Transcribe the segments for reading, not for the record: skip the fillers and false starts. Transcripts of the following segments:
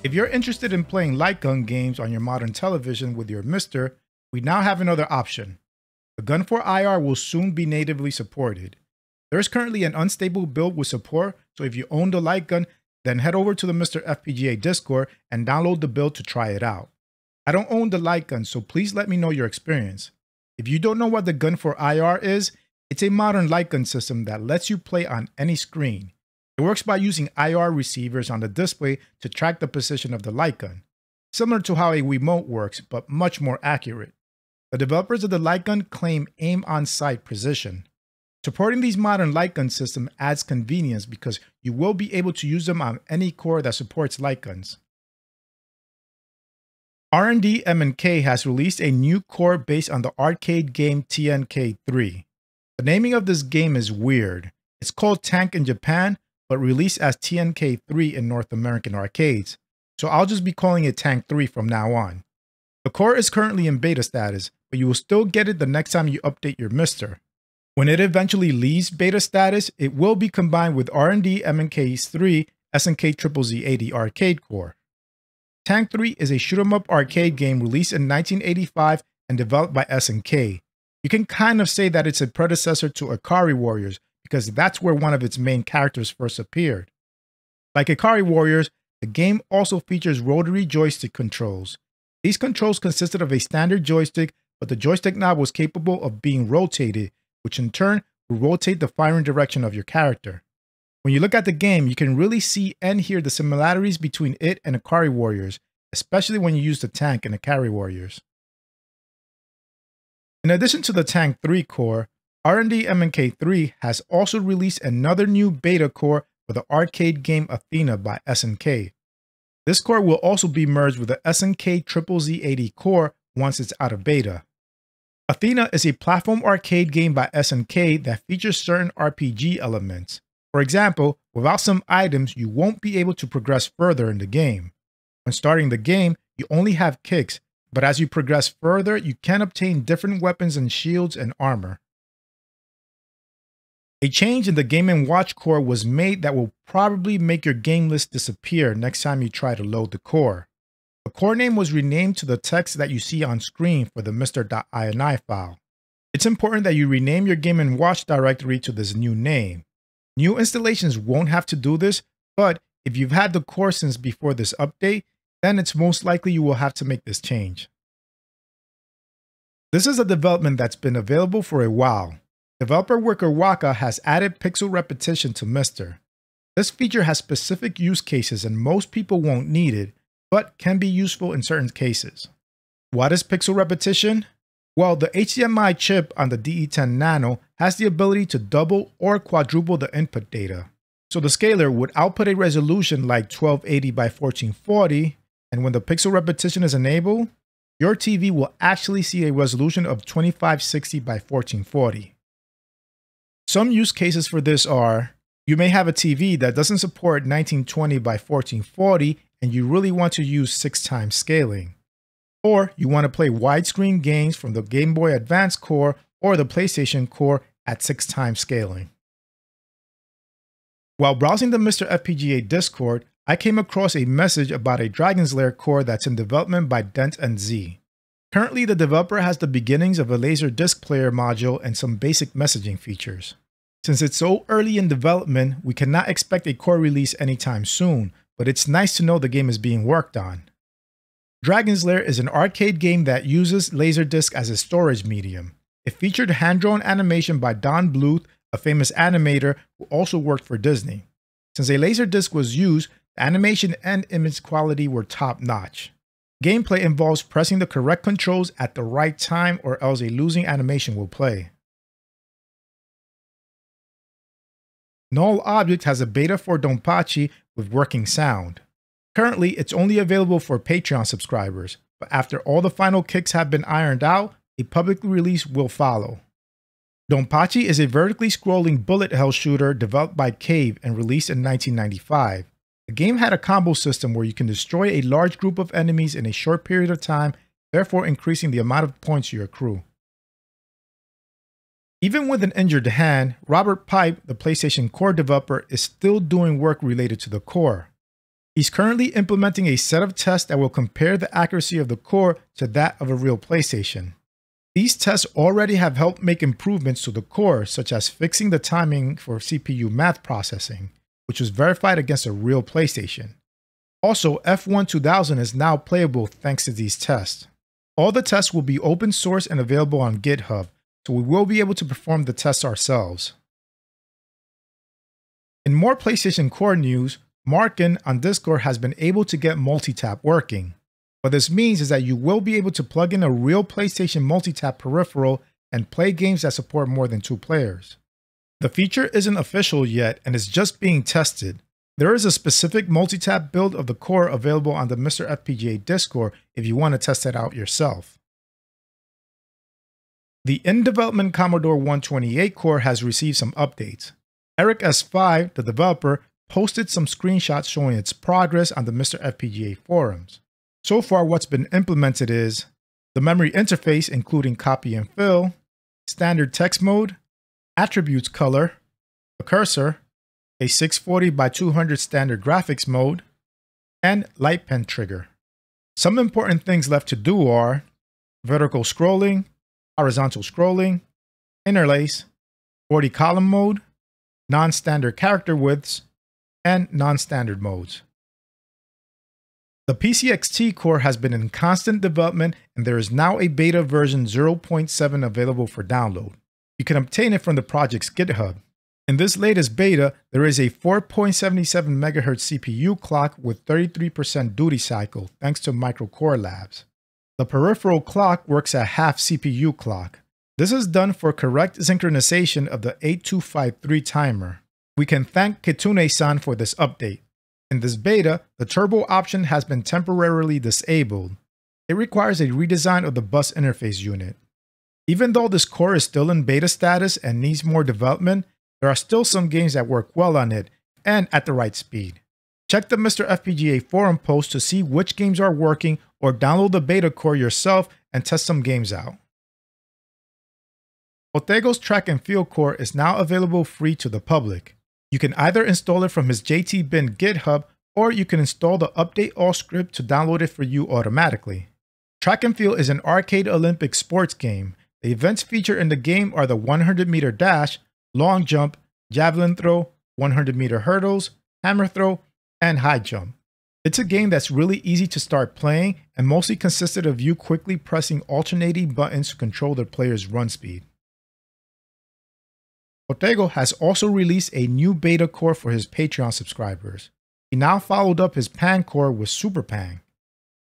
If you're interested in playing light gun games on your modern television with your MiSTer, we now have another option. The GUN4IR will soon be natively supported. There is currently an unstable build with support, so if you own the light gun, then head over to the MiSTer FPGA Discord and download the build to try it out. I don't own the light gun, so please let me know your experience. If you don't know what the GUN4IR is, it's a modern light gun system that lets you play on any screen. It works by using IR receivers on the display to track the position of the light gun, similar to how a remote works, but much more accurate. The developers of the light gun claim aim on sight precision. Supporting these modern light gun systems adds convenience because you will be able to use them on any core that supports light guns. R&D M&K has released a new core based on the arcade game T.A.N.K. III. The naming of this game is weird. It's called T.A.N.K in Japan, but released as T.A.N.K. III in North American arcades, so I'll just be calling it T.A.N.K. III from now on. The core is currently in beta status, but you will still get it the next time you update your MiSTer. When it eventually leaves beta status, it will be combined with R&D M&K's 3 SNK TZZ80 arcade core. T.A.N.K. III is a shoot-'em-up arcade game released in 1985 and developed by SNK. You can kind of say that it's a predecessor to Ikari Warriors, because that's where one of its main characters first appeared. Like Ikari Warriors, the game also features rotary joystick controls. These controls consisted of a standard joystick, but the joystick knob was capable of being rotated, which in turn would rotate the firing direction of your character. When you look at the game, you can really see and hear the similarities between it and Ikari Warriors, especially when you use the tank in Ikari Warriors. In addition to the T.A.N.K. III core, R&D M&K 3 has also released another new beta core for the arcade game Athena by SNK. This core will also be merged with the SNK TZZ80 core once it's out of beta. Athena is a platform arcade game by SNK that features certain RPG elements. For example, without some items, you won't be able to progress further in the game. When starting the game, you only have kicks, but as you progress further, you can obtain different weapons and shields and armor. A change in the Game & Watch core was made that will probably make your game list disappear next time you try to load the core. The core name was renamed to the text that you see on screen for the MiSTer.ini file. It's important that you rename your Game & Watch directory to this new name. New installations won't have to do this, but if you've had the core since before this update, then it's most likely you will have to make this change. This is a development that's been available for a while. Developer Wickerwaka has added pixel repetition to MiSTer. This feature has specific use cases and most people won't need it, but can be useful in certain cases. What is pixel repetition? Well, the HDMI chip on the DE10 Nano has the ability to double or quadruple the input data. So the scaler would output a resolution like 1280 by 1440, and when the pixel repetition is enabled, your TV will actually see a resolution of 2560 by 1440. Some use cases for this are, you may have a TV that doesn't support 1920 by 1440 and you really want to use 6x scaling. Or you want to play widescreen games from the Game Boy Advance core or the PlayStation core at 6x scaling. While browsing the MiSTer FPGA Discord, I came across a message about a Dragon's Lair core that's in development by Dent and Z. Currently, the developer has the beginnings of a laser disc player module and some basic messaging features. Since it's so early in development, we cannot expect a core release anytime soon, but it's nice to know the game is being worked on. Dragon's Lair is an arcade game that uses Laserdisc as a storage medium. It featured hand-drawn animation by Don Bluth, a famous animator who also worked for Disney. Since a Laserdisc was used, the animation and image quality were top-notch. Gameplay involves pressing the correct controls at the right time or else a losing animation will play. Null Object has a beta for DonPachi with working sound. Currently, it's only available for Patreon subscribers, but after all the final kicks have been ironed out, a public release will follow. DonPachi is a vertically scrolling bullet hell shooter developed by Cave and released in 1995. The game had a combo system where you can destroy a large group of enemies in a short period of time, therefore increasing the amount of points you accrue. Even with an injured hand, Robert Pipe, the PlayStation Core developer, is still doing work related to the core. He's currently implementing a set of tests that will compare the accuracy of the core to that of a real PlayStation. These tests already have helped make improvements to the core, such as fixing the timing for CPU math processing, which was verified against a real PlayStation. Also, F1 2000 is now playable thanks to these tests. All the tests will be open source and available on GitHub, so we will be able to perform the tests ourselves. In more PlayStation Core news, Markin on Discord has been able to get Multitap working. What this means is that you will be able to plug in a real PlayStation Multitap peripheral and play games that support more than 2 players. The feature isn't official yet and is just being tested. There is a specific Multitap build of the core available on the MiSTer FPGA Discord if you want to test it out yourself. The in-development Commodore 128 core has received some updates. Eric S5, the developer, posted some screenshots showing its progress on the MiSTer FPGA forums. So far, what's been implemented is the memory interface, including copy and fill, standard text mode, attributes color, a cursor, a 640 by 200 standard graphics mode, and light pen trigger. Some important things left to do are vertical scrolling, horizontal scrolling, interlace, 40 column mode, non-standard character widths, and non-standard modes. The PCXT Core has been in constant development and there is now a beta version 0.7 available for download. You can obtain it from the project's GitHub. In this latest beta, there is a 4.77 MHz CPU clock with 33% duty cycle thanks to Microcore Labs. The peripheral clock works at half CPU clock. This is done for correct synchronization of the 8253 timer. We can thank Kitsune-san for this update. In this beta, the turbo option has been temporarily disabled. It requires a redesign of the bus interface unit. Even though this core is still in beta status and needs more development, there are still some games that work well on it and at the right speed. Check the MiSTer FPGA forum post to see which games are working or download the beta core yourself and test some games out. Otego's track and field core is now available free to the public. You can either install it from his JTBin GitHub or you can install the update all script to download it for you automatically. Track and field is an arcade Olympic sports game. The events featured in the game are the 100-meter dash, long jump, javelin throw, 100-meter hurdles, hammer throw, and high jump. It's a game that's really easy to start playing and mostly consisted of you quickly pressing alternating buttons to control the player's run speed. Otego has also released a new beta core for his Patreon subscribers. He now followed up his Pan core with Super Pan.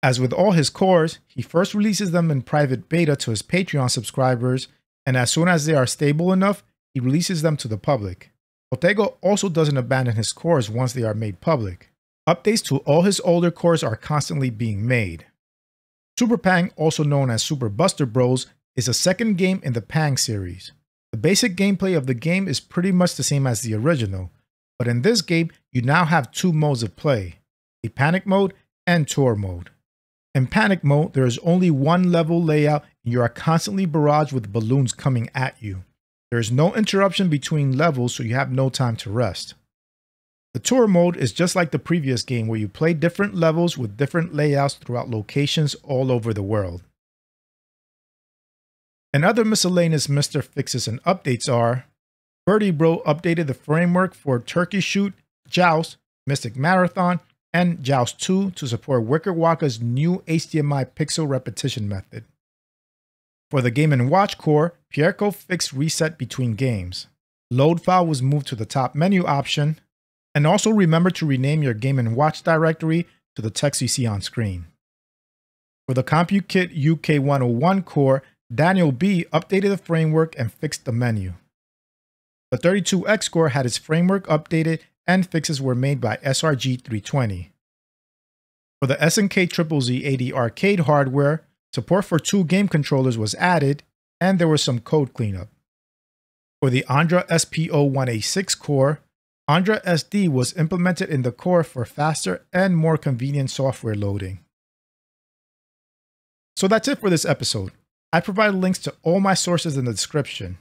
As with all his cores, he first releases them in private beta to his Patreon subscribers, and as soon as they are stable enough, he releases them to the public. Otego also doesn't abandon his cores once they are made public. Updates to all his older cores are constantly being made. Super Pang, also known as Super Buster Bros, is a second game in the Pang series. The basic gameplay of the game is pretty much the same as the original, but in this game, you now have 2 modes of play, a panic mode and tour mode. In panic mode, there is only one level layout and you are constantly barraged with balloons coming at you. There is no interruption between levels, so you have no time to rest. The tour mode is just like the previous game where you play different levels with different layouts throughout locations all over the world. And other miscellaneous MiSTer fixes and updates are Birdie Bro updated the framework for Turkey Shoot, Joust, Mystic Marathon, and Joust 2 to support Wickerwaka's new HDMI pixel repetition method. For the Game & Watch core, Pierco fixed reset between games. Load file was moved to the top menu option, and also remember to rename your Game & Watch directory to the text you see on screen. For the CompuKit UK101 core, Daniel B updated the framework and fixed the menu. The 32X core had its framework updated and fixes were made by SRG320. For the SNK ZZZ80 arcade hardware, support for 2 game controllers was added, and there was some code cleanup. For the Andra SPO1A6 core, Andra SD was implemented in the core for faster and more convenient software loading. So that's it for this episode. I provide links to all my sources in the description.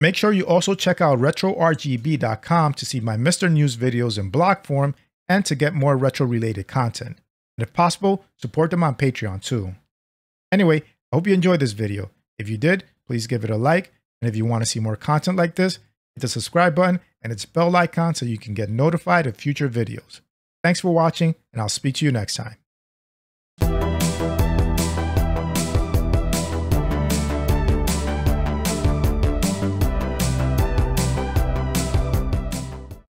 Make sure you also check out RetroRGB.com to see my MiSTer News videos in blog form and to get more retro-related content. And if possible, support them on Patreon too. Anyway, I hope you enjoyed this video. If you did, please give it a like. And if you want to see more content like this, hit the subscribe button and its bell icon so you can get notified of future videos. Thanks for watching, and I'll speak to you next time.